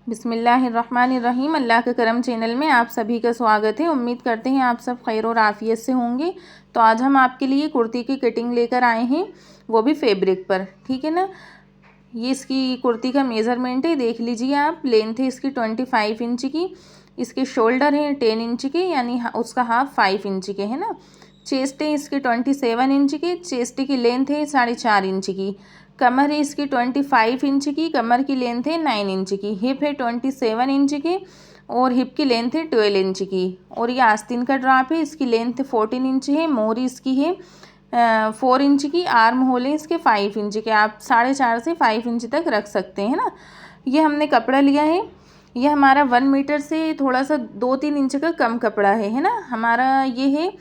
बिस्मिल्लाहिर्रहमानिर्रहीम। अल्लाह के करम चैनल में आप सभी का स्वागत है। उम्मीद करते हैं आप सब खैर और आफियत से होंगे। तो आज हम आपके लिए कुर्ती की कटिंग लेकर आए हैं, वो भी फैब्रिक पर। ठीक है ना। ये इसकी कुर्ती का मेज़रमेंट है, देख लीजिए आप। लेंथ है इसकी 25 इंच की। इसके शोल्डर हैं 10 इंच के, यानी उसका हाफ 5 इंच के है ना। चेस्ट है इसके 27 इंच की। चेस्ट की लेंथ है 4.5 इंच की। कमर है इसकी 25 इंच की। कमर की लेंथ है 9 इंच की। हिप है 27 इंच की और हिप की लेंथ है 12 इंच की। और ये आस्तीन का ड्राप है, इसकी लेंथ 14 इंच है। मोहरी इसकी है 4 इंच की। आर्म होल है इसके 5 इंच के। आप 4.5 से 5 इंच तक रख सकते हैं ना। ये हमने कपड़ा लिया है, ये हमारा 1 मीटर से थोड़ा सा 2-3 इंच का कम कपड़ा है ना हमारा। ये है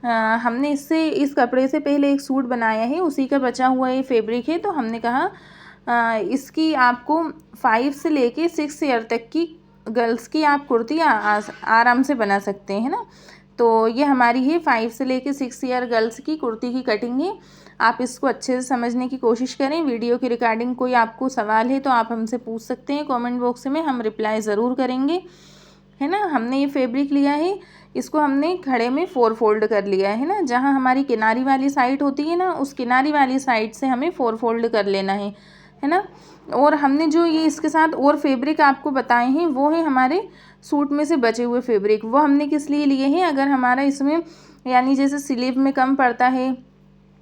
हमने इस कपड़े से पहले एक सूट बनाया है, उसी का बचा हुआ ये फैब्रिक है। तो हमने कहा इसकी आपको 5 से लेके 6 ईयर तक की गर्ल्स की आप कुर्ती आराम से बना सकते हैं ना। तो ये हमारी है 5 से लेके 6 ईयर गर्ल्स की कुर्ती की कटिंग है। आप इसको अच्छे से समझने की कोशिश करें। वीडियो की रिकॉर्डिंग कोई आपको सवाल है तो आप हमसे पूछ सकते हैं कमेंट बॉक्स में, हम रिप्लाई ज़रूर करेंगे है ना। हमने ये फैब्रिक लिया है, इसको हमने खड़े में 4 फोल्ड कर लिया है ना। जहाँ हमारी किनारी वाली साइड होती है ना, उस किनारी वाली साइड से हमें 4 फोल्ड कर लेना है ना। और हमने जो ये इसके साथ और फैब्रिक आपको बताए हैं वो है हमारे सूट में से बचे हुए फैब्रिक। वो हमने किस लिए लिए हैं, अगर हमारा इसमें यानी जैसे स्लीव में कम पड़ता है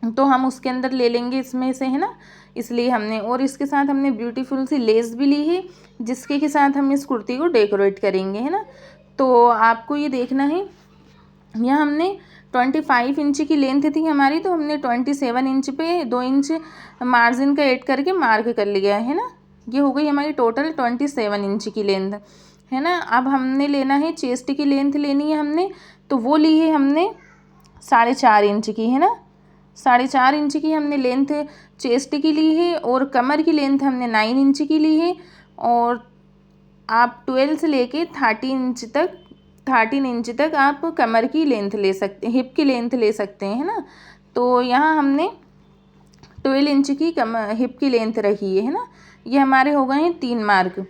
तो हम उसके अंदर ले लेंगे इसमें से, है ना। इसलिए हमने, और इसके साथ हमने ब्यूटीफुल सी लेस भी ली है जिसके साथ हम इस कुर्ती को डेकोरेट करेंगे, है ना। तो आपको ये देखना है, यहाँ हमने 25 इंच की लेंथ थी हमारी, तो हमने 27 इंच पे 2 इंच मार्जिन का ऐड करके मार्क कर लिया है ना। ये हो गई हमारी टोटल 27 इंच की लेंथ, है ना। अब हमने लेना है चेस्ट की लेंथ लेनी है हमने, तो वो ली है हमने 4.5 इंच की, है ना। 4.5 इंच की हमने लेंथ चेस्ट की ली है और कमर की लेंथ हमने 9 इंच की ली है। और आप 12 से लेके 13 इंच तक आप कमर की लेंथ ले सकते हैं, हिप की लेंथ ले सकते हैं, है ना। तो यहाँ हमने 12 इंच की हिप की लेंथ रखी है ना। ये हमारे हो गए हैं 3 मार्क।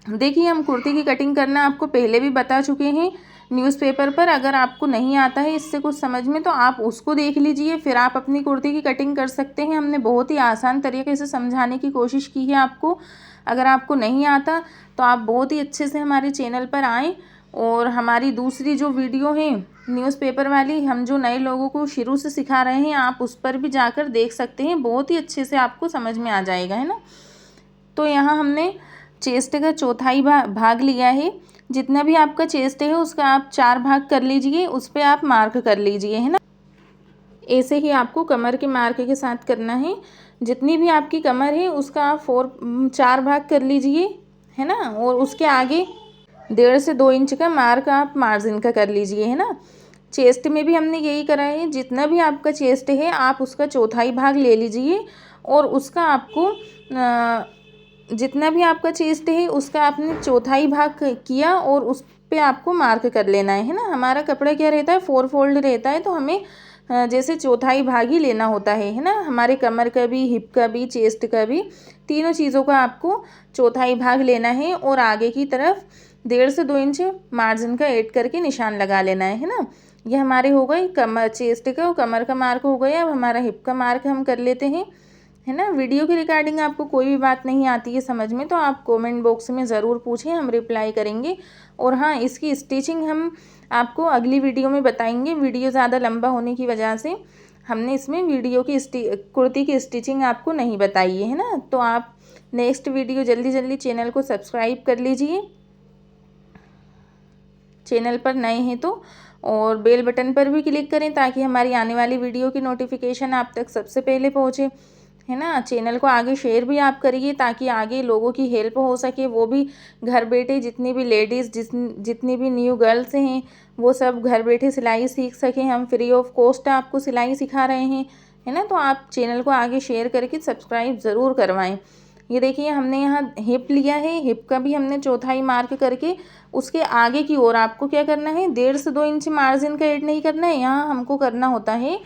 देखिए, हम कुर्ती की कटिंग करना आपको पहले भी बता चुके हैं न्यूज़पेपर पर। अगर आपको नहीं आता है इससे कुछ समझ में तो आप उसको देख लीजिए, फिर आप अपनी कुर्ती की कटिंग कर सकते हैं। हमने बहुत ही आसान तरीके से समझाने की कोशिश की है आपको। अगर आपको नहीं आता तो आप बहुत ही अच्छे से हमारे चैनल पर आएँ और हमारी दूसरी जो वीडियो है न्यूज़पेपर वाली, हम जो नए लोगों को शुरू से सिखा रहे हैं, आप उस पर भी जाकर देख सकते हैं। बहुत ही अच्छे से आपको समझ में आ जाएगा, है ना। तो यहाँ हमने चेस्ट का चौथाई भाग लिया है। जितना भी आपका चेस्ट है उसका आप 4 भाग कर लीजिए, उस पर आप मार्क कर लीजिए, है ना। ऐसे ही आपको कमर के मार्क के साथ करना है। जितनी भी आपकी कमर है उसका आप 4 भाग कर लीजिए, है ना। और उसके आगे 1.5 से 2 इंच का मार्क आप मार्जिन का कर लीजिए, है ना। चेस्ट में भी हमने यही करा है, जितना भी आपका चेस्ट है आप उसका चौथाई भाग ले लीजिए और उसका आपको जितना भी आपका चेस्ट है उसका आपने चौथाई भाग किया और उस पे आपको मार्क कर लेना है ना। हमारा कपड़ा क्या रहता है, 4 फोल्ड रहता है, तो हमें जैसे चौथाई भाग ही लेना होता है ना। हमारे कमर का भी, हिप का भी, चेस्ट का भी, तीनों चीज़ों का आपको चौथाई भाग लेना है और आगे की तरफ 1.5 से 2 इंच मार्जिन का ऐड करके निशान लगा लेना है ना। ये हमारे हो गई कमर, चेस्ट का और कमर का मार्क हो गया। अब हमारा हिप का मार्क हम कर लेते हैं, है ना। वीडियो की रिकॉर्डिंग आपको कोई भी बात नहीं आती है समझ में तो आप कमेंट बॉक्स में ज़रूर पूछें, हम रिप्लाई करेंगे। और हाँ, इसकी स्टिचिंग हम आपको अगली वीडियो में बताएंगे। वीडियो ज़्यादा लंबा होने की वजह से हमने इसमें वीडियो की कुर्ती की स्टिचिंग आपको नहीं बताई है ना। तो आप नेक्स्ट वीडियो जल्दी जल्दी चैनल को सब्सक्राइब कर लीजिए चैनल पर नए हैं तो, और बेल बटन पर भी क्लिक करें ताकि हमारी आने वाली वीडियो की नोटिफिकेशन आप तक सबसे पहले पहुँचे, है ना। चैनल को आगे शेयर भी आप करिए ताकि आगे लोगों की हेल्प हो सके। वो भी घर बैठे, जितनी भी लेडीज़ जितनी भी न्यू गर्ल्स हैं वो सब घर बैठे सिलाई सीख सकें। हम फ्री ऑफ कॉस्ट आपको सिलाई सिखा रहे हैं, है ना। तो आप चैनल को आगे शेयर करके सब्सक्राइब ज़रूर करवाएं। ये देखिए, हमने यहाँ हिप लिया है, हिप का भी हमने चौथाई मार्क करके उसके आगे की ओर आपको क्या करना है, 1.5 से 2 इंच मार्जिन का ऐड नहीं करना है। यहाँ हमको करना होता है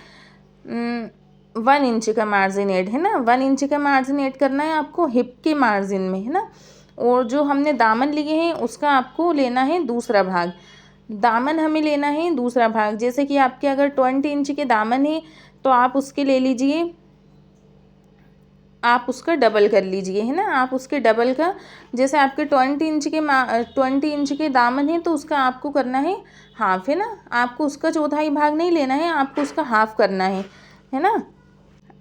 1 इंच का मार्जिन ऐड, है ना। 1 इंच का मार्जिन ऐड करना है आपको हिप के मार्जिन में, है ना। और जो हमने दामन लिए हैं उसका आपको लेना है दूसरा भाग। दामन हमें लेना है दूसरा भाग। जैसे कि आपके अगर 20 इंच के दामन है तो आप उसके ले लीजिए, आप उसका डबल कर लीजिए, है ना। आप उसके डबल का, जैसे आपके 20 इंच के दामन है तो उसका आपको करना है हाफ, है ना। आपको उसका चौथाई भाग नहीं लेना है, आपको उसका हाफ करना है ना।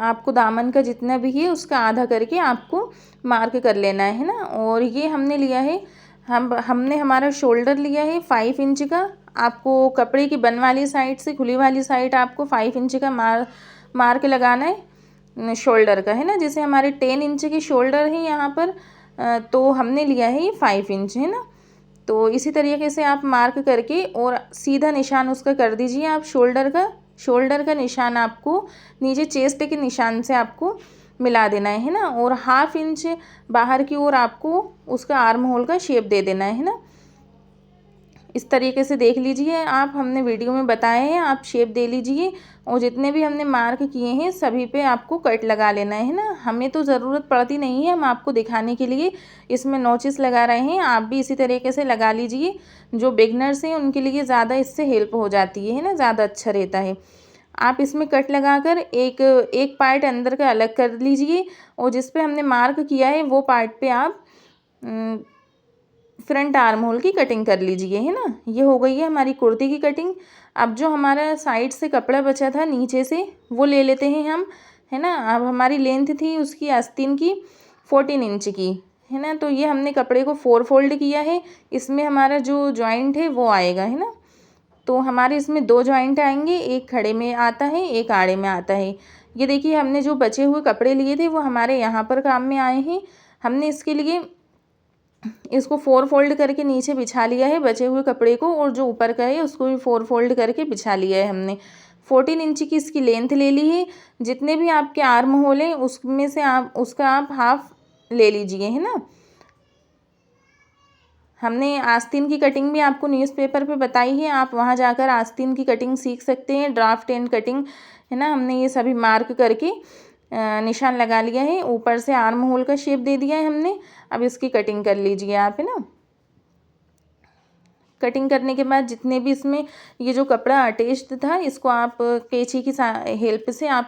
आपको दामन का जितना भी है उसका आधा करके आपको मार्क कर लेना है ना। और ये हमने लिया है, हमने हमारा शोल्डर लिया है 5 इंच का। आपको कपड़े की बन वाली साइड से खुली वाली साइड आपको 5 इंच का मार्क लगाना है शोल्डर का, है ना। जैसे हमारे 10 इंच की शोल्डर है यहाँ पर, तो हमने लिया है ये 5 इंच, है ना। तो इसी तरीके से आप मार्क करके और सीधा निशान उसका कर दीजिए आप शोल्डर का निशान आपको नीचे चेस्ट के निशान से आपको मिला देना है ना। और हाफ इंच बाहर की ओर आपको उसका आर्म होल का शेप दे देना है ना। इस तरीके से देख लीजिए आप, हमने वीडियो में बताए हैं, आप शेप दे लीजिए। और जितने भी हमने मार्क किए हैं सभी पे आपको कट लगा लेना है ना। हमें तो ज़रूरत पड़ती नहीं है, हम आपको दिखाने के लिए इसमें नोचिस लगा रहे हैं। आप भी इसी तरीके से लगा लीजिए। जो बिगनर्स हैं उनके लिए ज़्यादा इससे हेल्प हो जाती है ना, ज़्यादा अच्छा रहता है। आप इसमें कट लगाकर एक पार्ट अंदर का अलग कर लीजिए और जिस पे हमने मार्क किया है वो पार्ट पे आप फ्रंट आर्म होल की कटिंग कर लीजिए, है ना। ये हो गई है हमारी कुर्ती की कटिंग। अब जो हमारा साइड से कपड़ा बचा था नीचे से वो ले लेते हैं हम, है ना। अब हमारी लेंथ थी उसकी आस्तीन की 14 इंच की, है ना। तो ये हमने कपड़े को 4 फोल्ड किया है। इसमें हमारा जो जॉइंट है वो आएगा, है ना। तो हमारे इसमें 2 जॉइंट आएंगे, एक खड़े में आता है, एक आड़े में आता है। ये देखिए हमने जो बचे हुए कपड़े लिए थे वो हमारे यहाँ पर काम में आए हैं। हमने इसके लिए इसको 4 फोल्ड करके नीचे बिछा लिया है बचे हुए कपड़े को, और जो ऊपर का है उसको भी 4 फोल्ड करके बिछा लिया है हमने। 14 इंच की इसकी लेंथ ले ली है। जितने भी आपके आर्म होल हैं उसमें से आप हाफ ले लीजिए, है ना। हमने आस्तीन की कटिंग भी आपको न्यूज़पेपर पे बताई है, आप वहाँ जाकर आस्तीन की कटिंग सीख सकते हैं, ड्राफ्ट एंड कटिंग, है ना। हमने ये सभी मार्क करके निशान लगा लिया है। ऊपर से आर्म होल का शेप दे दिया है हमने। अब इसकी कटिंग कर लीजिए आप, है ना। कटिंग करने के बाद जितने भी इसमें ये जो कपड़ा अटैच्ड था इसको आप कैंची की हेल्प से आप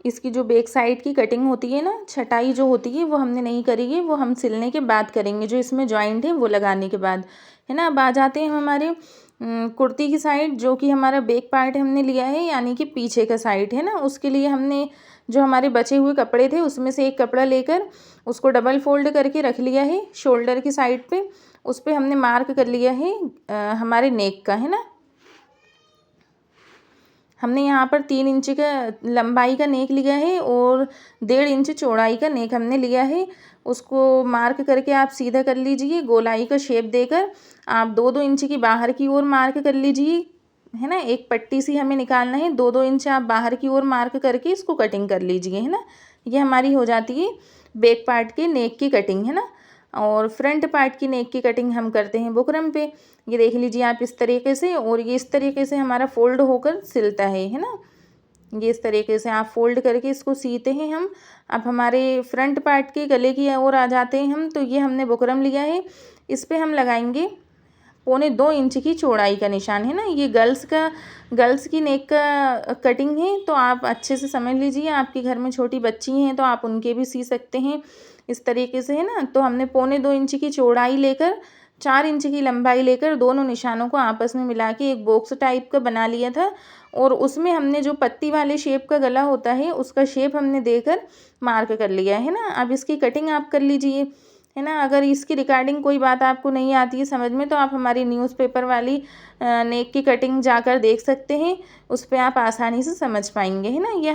इसकी जो बैक साइड की कटिंग होती है ना, छटाई जो होती है वो हमने नहीं करी है, वो हम सिलने के बाद करेंगे, जो इसमें जॉइंट है वो लगाने के बाद, है ना। अब आ जाते हैं हमारे कुर्ती की साइड, जो कि हमारा बैक पार्ट हमने लिया है, यानी कि पीछे का साइड, है ना। उसके लिए हमने जो हमारे बचे हुए कपड़े थे उसमें से एक कपड़ा लेकर उसको डबल फोल्ड करके रख लिया है शोल्डर की साइड पे। उस पर हमने मार्क कर लिया है हमारे नेक का, है ना। हमने यहाँ पर 3 इंच का लंबाई का नेक लिया है और 1.5 इंच चौड़ाई का नेक हमने लिया है। उसको मार्क करके आप सीधा कर लीजिए, गोलाई का शेप देकर आप 2-2 इंच की बाहर की ओर मार्क कर लीजिए, है ना। एक पट्टी सी हमें निकालना है, 2-2 इंच आप बाहर की ओर मार्क करके इसको कटिंग कर लीजिए, है ना। ये हमारी हो जाती है बैक पार्ट के नेक की कटिंग, है ना। और फ्रंट पार्ट की नेक की कटिंग हम करते हैं बुकरम पे। ये देख लीजिए आप इस तरीके से, और ये इस तरीके से हमारा फोल्ड होकर सिलता है ना। ये इस तरीके से आप फोल्ड करके इसको सीते हैं हम। अब हमारे फ्रंट पार्ट के गले की ओर आ जाते हैं हम। तो ये हमने बुकरम लिया है, इस पर हम लगाएंगे 1.25 इंच की चौड़ाई का निशान, है ना। ये गर्ल्स की नेक का कटिंग है, तो आप अच्छे से समझ लीजिए। आपके घर में छोटी बच्ची हैं तो आप उनके भी सी सकते हैं इस तरीके से, है ना। तो हमने 1.25 इंच की चौड़ाई लेकर 4 इंच की लंबाई लेकर दोनों निशानों को आपस में मिला के एक बॉक्स टाइप का बना लिया था। और उसमें हमने जो पत्ती वाले शेप का गला होता है उसका शेप हमने देकर मार्क कर लिया है ना। अब इसकी कटिंग आप कर लीजिए, है ना। अगर इसकी रिगार्डिंग कोई बात आपको नहीं आती है समझ में तो आप हमारी न्यूज़पेपर वाली नेक की कटिंग जाकर देख सकते हैं, उस पर आप आसानी से समझ पाएंगे, है ना। ये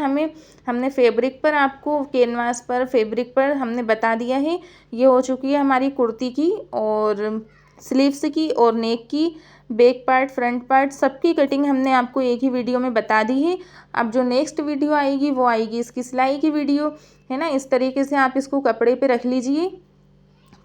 हमने फैब्रिक पर आपको कैनवास पर फैब्रिक पर हमने बता दिया है। ये हो चुकी है हमारी कुर्ती की और स्लीव्स की और नेक की, बैक पार्ट फ्रंट पार्ट सबकी कटिंग हमने आपको एक ही वीडियो में बता दी है। अब जो नेक्स्ट वीडियो आएगी वो आएगी इसकी सिलाई की वीडियो, है ना। इस तरीके से आप इसको कपड़े पे रख लीजिए।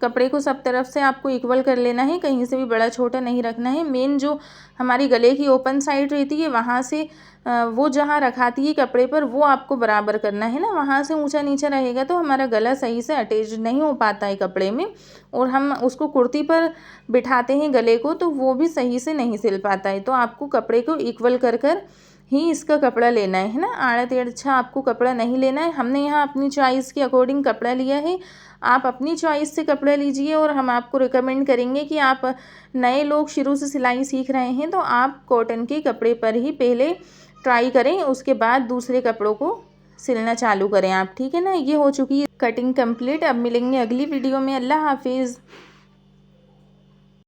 कपड़े को सब तरफ से आपको इक्वल कर लेना है, कहीं से भी बड़ा छोटा नहीं रखना है। मेन जो हमारी गले की ओपन साइड रहती है वहाँ से वो जहाँ रखाती है कपड़े पर वो आपको बराबर करना है ना, वहाँ से ऊंचा नीचा रहेगा तो हमारा गला सही से अटैच नहीं हो पाता है कपड़े में, और हम उसको कुर्ती पर बिठाते हैं गले को तो वो भी सही से नहीं सिल पाता है। तो आपको कपड़े को इक्वल कर कर ही इसका कपड़ा लेना है ना, आड़ा तिरछा आपको कपड़ा नहीं लेना है। हमने यहाँ अपनी चॉइस के अकॉर्डिंग कपड़ा लिया है, आप अपनी चॉइस से कपड़ा लीजिए। और हम आपको रिकमेंड करेंगे कि आप नए लोग शुरू से सिलाई सीख रहे हैं तो आप कॉटन के कपड़े पर ही पहले ट्राई करें, उसके बाद दूसरे कपड़ों को सिलना चालू करें आप, ठीक है ना। ये हो चुकी है कटिंग कंप्लीट। अब मिलेंगे अगली वीडियो में। अल्लाह हाफिज़।